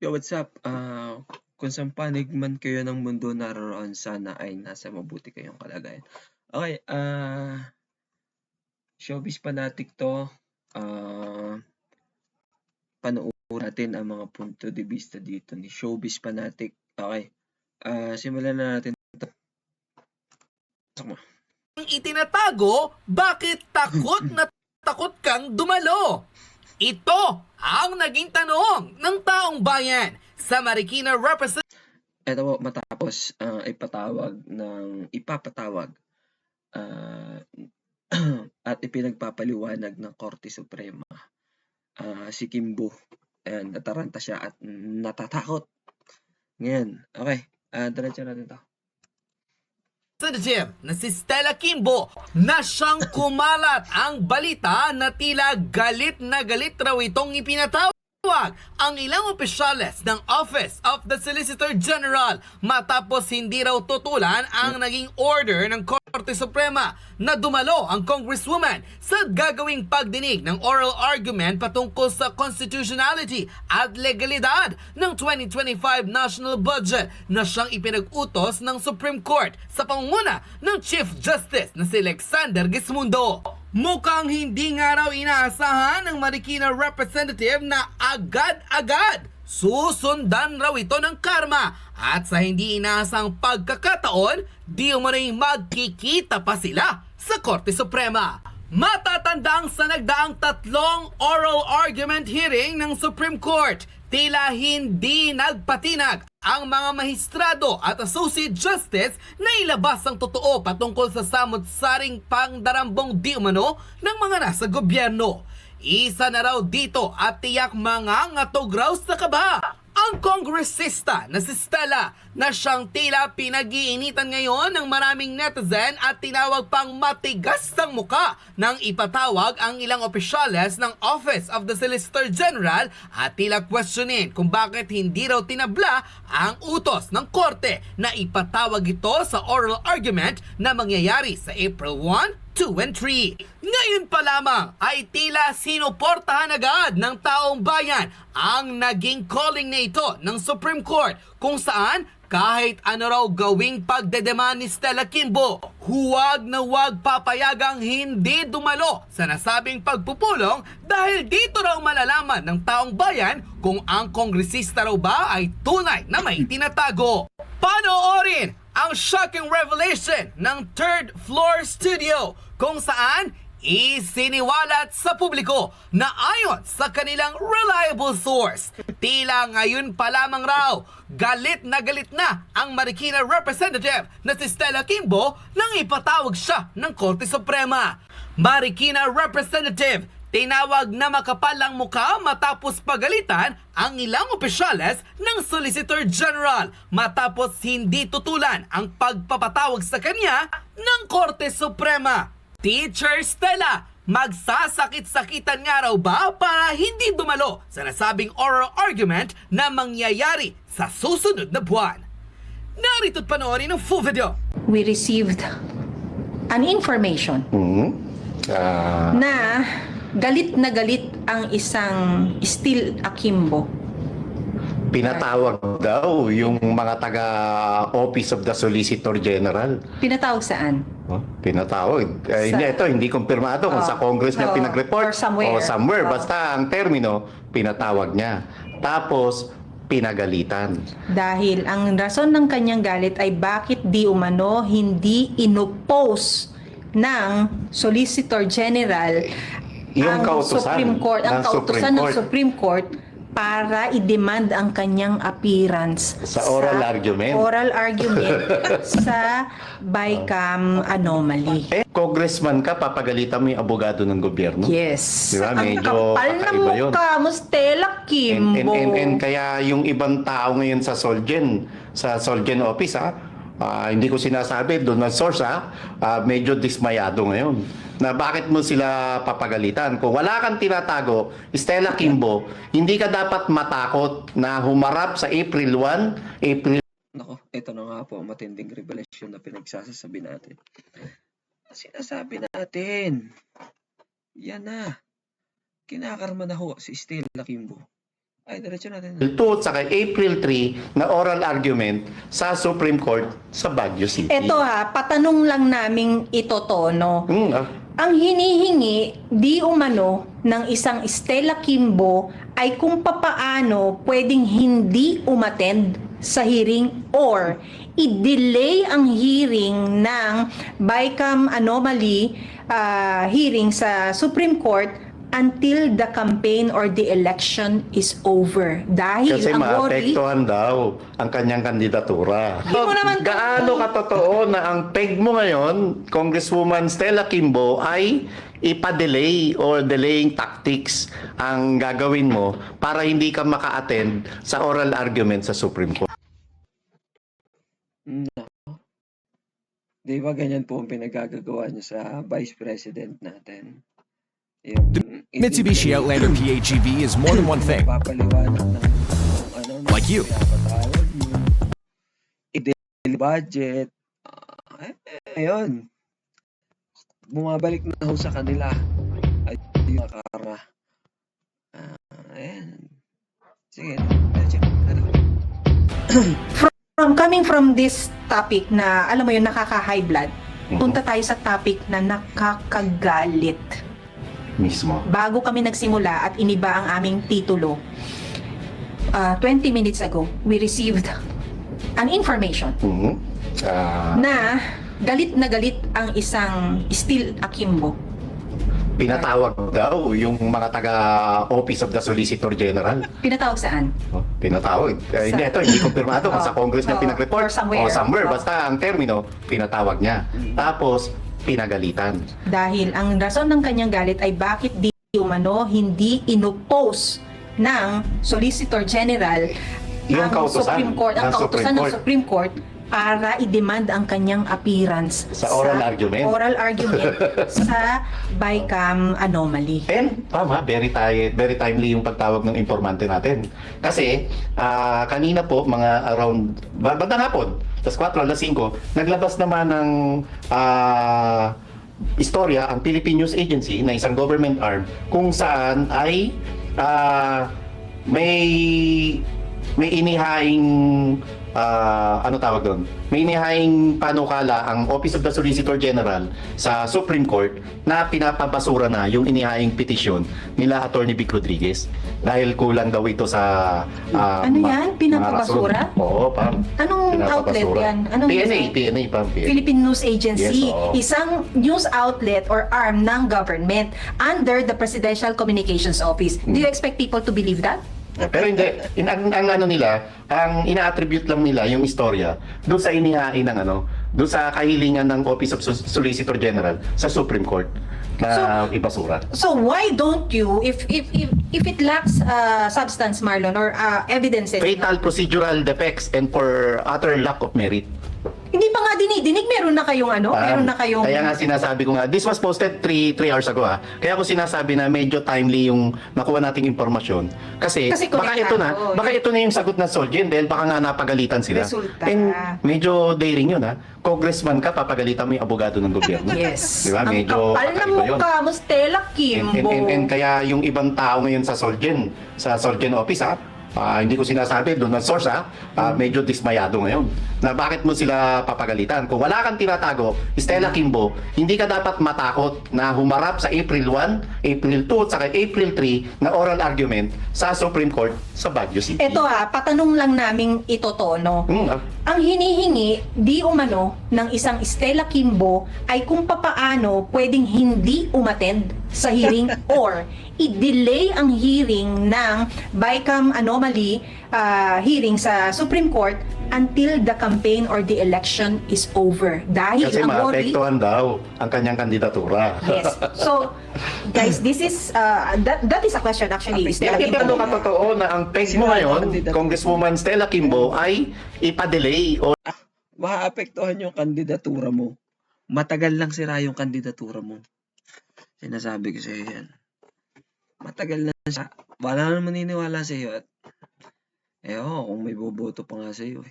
Yo, what's up? Kung saan panig man kayo ng mundo naroon, sana ay nasa mabuti kayong kalagayan. Okay, showbiz fanatic to. Panoorin natin ang mga punto de vista dito ni showbiz fanatic. Okay, simulan na natin. Ang itinatago, bakit takot na takot kang dumalo? Ito ang naging tanong ng taong bayan sa Marikina Representative. Ito po, matapos ipapatawag at ipinagpapaliwanag ng Korte Suprema si Kimbo. Ayan, nataranta siya at natatakot. Ngayon, okay, diretso natin to. Na si Stella Kimbo na siyang kumalat ang balita na tila galit na galit raw itong ipinatawag ang ilang opisyales ng Office of the Solicitor General matapos hindi raw tutulan ang naging order ng Korte Suprema na dumalo ang Congresswoman sa gagawing pagdinig ng oral argument patungkol sa constitutionality at legalidad ng 2025 national budget na siyang ipinag-utos ng Supreme Court sa pangunguna ng Chief Justice na si Alexander Gismundo. Mukhang hindi nga raw inaasahan ng Marikina Representative na agad-agad susundan raw ito ng karma at sa hindi inaasang pagkakataon, di umano'y magkikita pa sila sa Korte Suprema. Matatandang sa nagdaang 3 oral argument hearing ng Supreme Court, tila hindi nagpatinag ang mga mahistrado at associate justice na ilabas ang totoo patungkol sa samot-saring pangdarambong di umano ng mga nasa gobyerno. Isa na raw dito at tiyak mga ngatog raw sa kaba ang kongresista na si Stella na siyang tila pinag-iinitan ngayon ng maraming netizen at tinawag pang matigas ng muka nang ipatawag ang ilang opisyales ng Office of the Solicitor General at tila questionin kung bakit hindi raw tinabla ang utos ng korte na ipatawag ito sa oral argument na mangyayari sa April 1, 2 and 3. Ngayon pa lamang ay tila sinuportahan agad ng taong bayan ang naging calling na ito ng Supreme Court kung saan kahit ano raw gawing pagdedemand ni Stella Kimbo, huwag na huwag papayagang hindi dumalo sa nasabing pagpupulong dahil dito raw malalaman ng taong bayan kung ang kongresista raw ba ay tunay na may tinatago. Panoorin ang shocking revelation ng Third Floor Studio kung saan isiniwalat sa publiko na ayon sa kanilang reliable source, tila ngayon pa lamang raw galit na ang Marikina Representative na si Stella Kimbo nang ipatawag siya ng Korte Suprema. Marikina Representative, tinawag na makapal ang mukha matapos pagalitan ang ilang opisyales ng Solicitor General matapos hindi tutulan ang pagpapatawag sa kanya ng Korte Suprema. Teacher Stella, magsasakit-sakitan nga raw ba para hindi dumalo sa nasabing oral argument na mangyayari sa susunod na buwan? Narito't panoorin ang full video. We received an information na galit na galit ang isang Stella Kimbo. Pinatawag daw yung mga taga-Office of the Solicitor General. Pinatawag saan? Pinatawag. Hindi kumpirmado kung sa Congress niya pinag-report or somewhere. Basta ang termino, pinatawag niya. Tapos, pinagalitan. Dahil ang rason ng kanyang galit ay bakit di umano hindi inopose ng Solicitor General Yung ang kautusan Supreme Court, ang ng kautusan Supreme ng Court. Supreme Court para i-demand ang kanyang appearance Sa oral argument. sa BICAM anomaly. Congressman ka, papagalitan mo yung abogado ng gobyerno. Yes. Diba? Ang Medyo kapal na kakaiba yun. mukha mo, Stella Kimbo. And kaya yung ibang tao ngayon sa Solgen office, hindi ko sinasabi doon na source, medyo dismayado ngayon na bakit mo sila papagalitan. Kung wala kang tinatago, Stella Kimbo, hindi ka dapat matakot na humarap sa April 1, Nako, ito na nga po ang matinding revelation na pinagsasabi natin. Sinasabi natin, yan na, kinakarma na ho si Stella Kimbo. Ay, diretso natin. 2 at saka April 3 na oral argument sa Supreme Court sa Baguio City. Eto patanong lang naming ito, Tono. Ang hinihingi di umano ng isang Stella Kimbo ay kung papaano pwedeng hindi umattend sa hearing or i-delay ang hearing ng BICAM anomaly hearing sa Supreme Court until the campaign or the election is over. Dahil Kasi ang worry, maapektuhan daw ang kanyang kandidatura. Hindi mo naman Gaano katotoo na ang peg mo ngayon, Congresswoman Stella Kimbo, ay ipa-delay or delaying tactics ang gagawin mo para hindi ka maka-attend sa oral argument sa Supreme Court? Di ba ganyan po ang pinagagagawa niyo sa Vice President natin? Yung Mitsubishi Outlander PHEV is more than one thing. Papaliwanag ng Like you. pinapatawag mo. I-daily budget. Ayun. Bumabalik na ho sa kanila. Ay, yung nakara. Ayan. Sige. coming from this topic na, alam mo yun, nakaka-high blood, punta tayo sa topic na nakakagalit. Mismo. Bago kami nagsimula at iniba ang aming titulo, 20 minutes ago, we received an information na galit ang isang Steel Akimbo. Pinatawag daw yung mga taga-Office of the Solicitor General. Pinatawag saan? Pinatawag. Hindi kumpirmado kung sa Congress niya pinag-report. Or somewhere. Basta ang termino, pinatawag niya. Tapos, pinagalitan. Dahil ang rason ng kanyang galit ay bakit di umano hindi inopose ng Solicitor General Yung kautusan Supreme Court, ang ng kautusan Supreme ng Court. Supreme Court para i-demand ang kanyang appearance Sa oral argument. oral argument sa BICAM anomaly. And tama, very timely yung pagtawag ng informante natin. Kasi kanina po, mga around, bandang hapon, tas 4, alas 5, naglabas naman ng istorya ang Philippine News Agency na isang government arm kung saan ay may inihaing ano tawag doon? May inihaing panukala ang Office of the Solicitor General sa Supreme Court na pinapabasura na yung inihaing petisyon nila Attorney Vic Rodriguez dahil kulang daw ito sa Ano yan? Pinapabasura? Oo, Pam. Anong outlet Pinapabasura. yan? Anong PNA, Pam. Philippine News Agency, Yes, oo. isang news outlet or arm ng government under the Presidential Communications Office. Do you expect people to believe that? Pero hindi, ang ano nila, ang ina-attribute lang nila yung istorya doon sa inihain ng doon sa kahilingan ng Office of Solicitor General sa Supreme Court na ibasura. So why don't you, if it lacks substance, Marlon, or evidences, Fatal procedural defects and for utter lack of merit. hindi pa nga dinidinig, meron na kayong meron na kayong... Kaya nga sinasabi ko nga, this was posted 3 hours ago Kaya ko sinasabi na medyo timely yung nakuha nating impormasyon. Kasi baka ito na yung sagot ng Solgen dahil baka nga napagalitan sila. Resulta. And medyo daring yun Congressman ka, papagalitan mo yung abogado ng gobyerno. Yes. Di ba? Medyo ang kapal na kakaiba yun. mukha mo, Stella Kimbo. And kaya yung ibang tao ngayon sa Solgen office hindi ko sinasabi doon ng source medyo dismayado ngayon na bakit mo sila papagalitan. Kung wala kang tinatago, Stella Kimbo, hindi ka dapat matakot na humarap sa April 1, April 2 at saka April 3 na oral argument sa Supreme Court sa Baguio City. Ito patanong lang naming ito, Tono. Ang hinihingi di umano ng isang Stella Kimbo ay kung papaano pwedeng hindi umattend sa hearing or i-delay ang hearing ng BICAM anomaly hearing sa Supreme Court until the campaign or the election is over. Dahil Kasi ang worry... maapektuhan daw ang kanyang kandidatura. Yes. So, guys, this is that is a question actually. Stella Bakit Kimbo. katotoo na ang peg mo ngayon, Congresswoman Stella Kimbo, ay ipa-delay o Maapektuhan yung kandidatura mo. Matagal lang sira yung kandidatura mo. Sinasabi ko sa iyo yan. Matagal na siya. Wala naman maniniwala sa iyo at kung may boboto pa nga sa iyo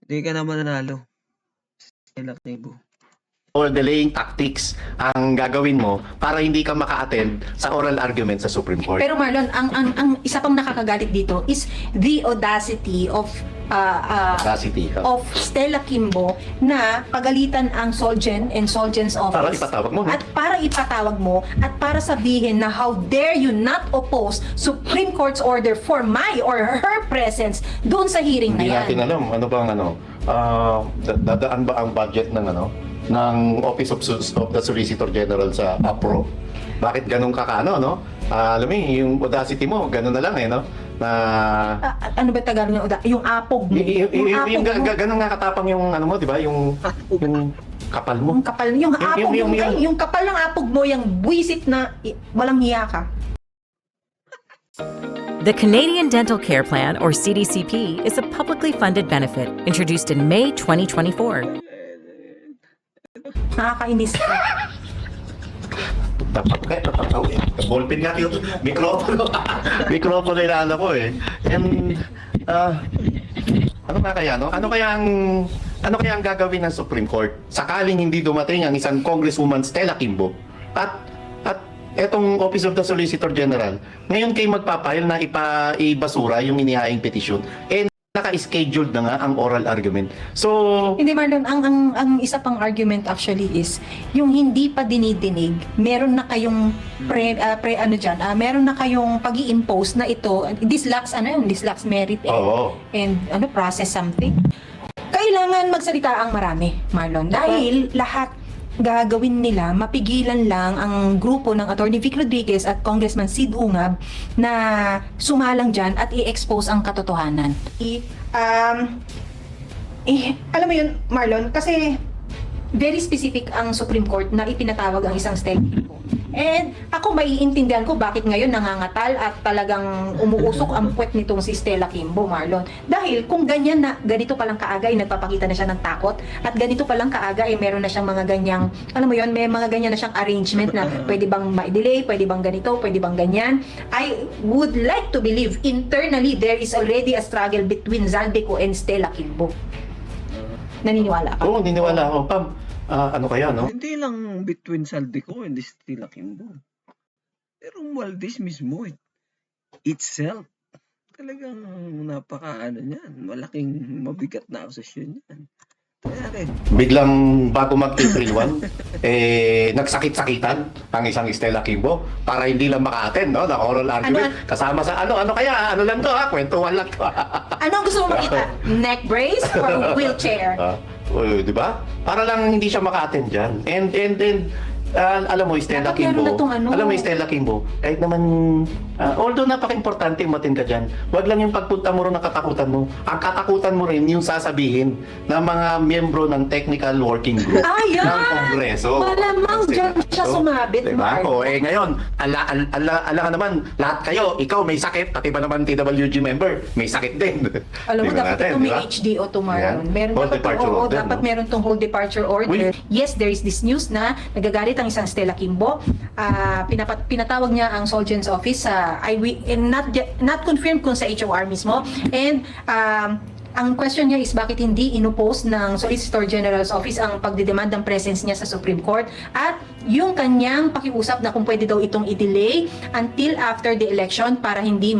Hindi ka naman nanalo. Stella Kimbo. or delaying tactics ang gagawin mo para hindi ka maka-attend sa oral argument sa Supreme Court. Pero Marlon, ang isa pang nakakagalit dito is the audacity of Audacity, of Stella Kimbo na pagalitan ang Solgen and Solgen's office. Para ipatawag mo, no? At para ipatawag mo at para sabihin na how dare you not oppose Supreme Court's order for my or her presence doon sa hearing Hindi na yan. natin alam ano bang dadaan ba ang budget ng ng Office of the Solicitor General sa APRO. Bakit ganun kakaano, no? Alam mo, yung audacity mo, ganun na lang no? Na Ano ba Tagalog ng yung apog mo? yung apog mo. ganun nga katapang yung mo, 'di ba? Yung kapal mo. Yung kapal, yung apog, yung kapal ng apog mo, yung buwisit na walang hiya ka. The Canadian Dental Care Plan, or CDCP, is a publicly funded benefit introduced in May 2024. Nakakainis ka. Ballpen nga yung mikropono. Mikropono yung ko eh. And ano nga kaya, no? Ano kaya ang gagawin ng Supreme Court sakaling hindi dumating ang isang Congresswoman Stella Kimbo at etong Office of the Solicitor General ngayon kayo magpapile na ibasura yung inihaing petition naka-scheduled na nga ang oral argument. So, Hindi Marlon, ang isa pang argument actually is yung hindi pa dinidinig, meron na kayong meron na kayong pag-i-impose na ito, this lacks merit and process something. Kailangan magsalita ang marami, Marlon, dahil lahat gagawin nila, mapigilan lang ang grupo ng Attorney Vic Rodriguez at Congressman Sid Ungab na sumalang dyan at i-expose ang katotohanan. Alam mo yun, Marlon, kasi very specific ang Supreme Court na ipinatawag ang isang Stella Kimbo. And ako maiintindihan ko bakit ngayon nangangatal at talagang umuusok ang puwet nitong si Stella Kimbo, Marlon. Dahil kung ganyan na, ganito palang kaaga ay nagpapakita na siya ng takot at ganito palang kaaga ay meron na siyang mga ganyang, alam mo yun, may mga ganyan na siyang arrangement na pwede bang ma-delay, pwede bang ganito, pwede bang ganyan. I would like to believe internally there is already a struggle between Zaldico and Stella Kimbo. Naniniwala ka? Oo, niniwala ako. Pam, ano kaya, no? Hindi lang between Saldico and Stella Kimbo. Pero Valdez mismo, itself, talagang niyan. Malaking mabigat na akusasyon yan. Kaya rin. Biglang bago mag-April 1, nagsakit-sakitan ang isang Stella Kimbo para hindi lang maka-attend, no? Na oral argument. Kasama sa ano kaya? Ano lang to, kwentuhan lang to. Ano ang gusto mo makita? Neck brace or wheelchair? Di ba? Para lang hindi siya maka-attend dyan. And alam mo, Stella Dapat meron Kimbo, na tong ano. alam mo, Stella Kimbo, kahit naman, although napaka-importante umatin ka dyan, wag lang yung pagpunta mo rin ng katakutan mo. Ang katakutan mo rin yung sasabihin ng mga miyembro ng technical working group Ayan! ng Kongreso. Malamang dyan siya sumabit, Diba? Mark. Ngayon, ala ka naman, lahat kayo, ikaw may sakit, pati ba naman TWG member, may sakit din. Alam mo, Tingnan dapat natin, ito may diba? HDO tomorrow. Yan. Meron Hold departure order, dapat no? meron tong hold departure order. Uy. Yes, there is this news na nagagalit ang isang Stella Kimbo. Pinatawag niya ang Solgen's office sa not confirmed kung sa HOR mismo. And ang question niya is bakit hindi inopose ng Solicitor General's Office ang pagdidemand ng presence niya sa Supreme Court at yung kanyang pakiusap na kung pwede daw itong i-delay until after the election para hindi